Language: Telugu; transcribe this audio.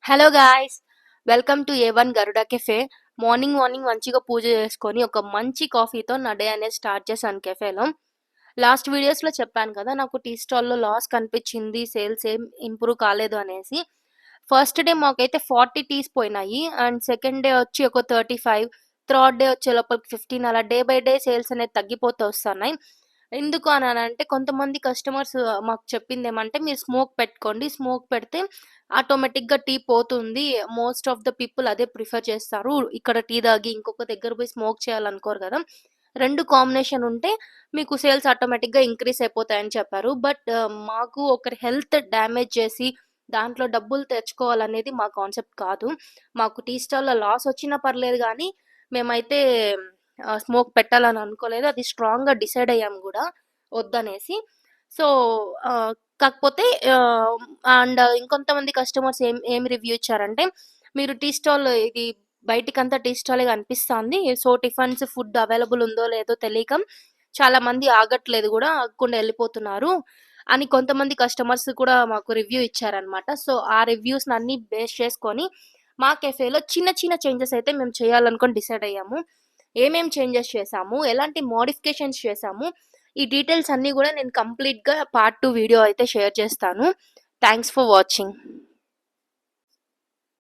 Hello guys! Welcome to A one Garuda cafe. Morning మంచిగా పూజ చేసుకొని, ఒక మంచి కాఫీతో నా డే అనేది స్టార్ట్ చేశాను కెఫేలో. లాస్ట్ వీడియోస్‌లో చెప్పాను కదా! నాకు టీ స్టాల్‌లో లాస్ కనిపించింది. సేల్స్ ఏం ఇంప్రూవ్ కాలేదు అనేసి. ఫస్ట్ డే మాకైతే 40 టీస్ పోయినాయి. అండ్ సెకండ్ డే వచ్చి ఒక 35, థర్డ్ డే వచ్చేలోపలికి 15 అలా డే బై డే సేల్స్ అనేది తగ్గిపోతూ వస్తున్నాయి. ఎందుకు అనంటే కొంతమంది కస్టమర్స్ మాకు చెప్పిందేమంటే, "మీరు స్మోక్ పెట్టుకోండి. స్మోక్ పెడితే ఆటోమేటిక్‌గా టీ పోతుంది. మోస్ట్ ఆఫ్ ద పీపుల్ అదే ప్రిఫర్ చేస్తారు. ఇక్కడ టీ తాగి ఇంకొక దగ్గర పోయి స్మోక్ చేయాలనుకోరు గదా! 2 కాంబినేషన్ ఉంటే మీకు సేల్స్ ఆటోమేటిక్‌గా ఇంక్రీజ్ అయిపోతాయని చెప్పారు. బట్ మాకు ఒకరి హెల్త్ డ్యామేజ్ చేసి, దాంట్లో డబ్బులు తెచ్చుకోవాలనేది మా కాన్సెప్ట్ కాదు. మాకు టీ స్టాల్‌లో లాస్ వచ్చినా పర్లేదు గానీ, మేమైతే స్మోక్ పెట్టాలని అనుకోలేదు. అది స్ట్రాంగ్‌గా డిసైడ్ అయ్యాం గూడా వద్దనేసి. సో, కాకపోతే ఇంకొంతమంది కస్టమర్స్ ఏం రివ్యూ ఇచ్చారంటే, "మీరు టీ స్టాల్ ఇది బయటికంతా టీ స్టాలే కనిపిస్తాంది. సో, టిఫిన్స్, ఫుడ్ అవైలబుల్ ఉందో లేదో తెలియక చాలా మంది ఆగట్లేదు గూడా, ఆగకుండా ఎళ్ళిపోతున్నారు" అని కొంతమంది కస్టమర్స్ కూడా మాకు రివ్యూ ఇచ్చారనమాట. సో, ఆ రివ్యూస్‌నన్నీ బేస్ చేసుకొని మా కెఫేలో చిన్న చిన్న చేంజెస్ అయితే మేము చేయాలనుకోని డిసైడ్ అయ్యాము. చేంజెస్ చేశాము, ఎలాంటి మోడిఫికేషన్స్ చేశాము, ఈ డీటెయిల్స్ అన్నీ గూడా నేను కంప్లీట్‌గా పార్ట్ 2 వీడియో అయితే షేర్ చేస్తాను. Thanks for watching.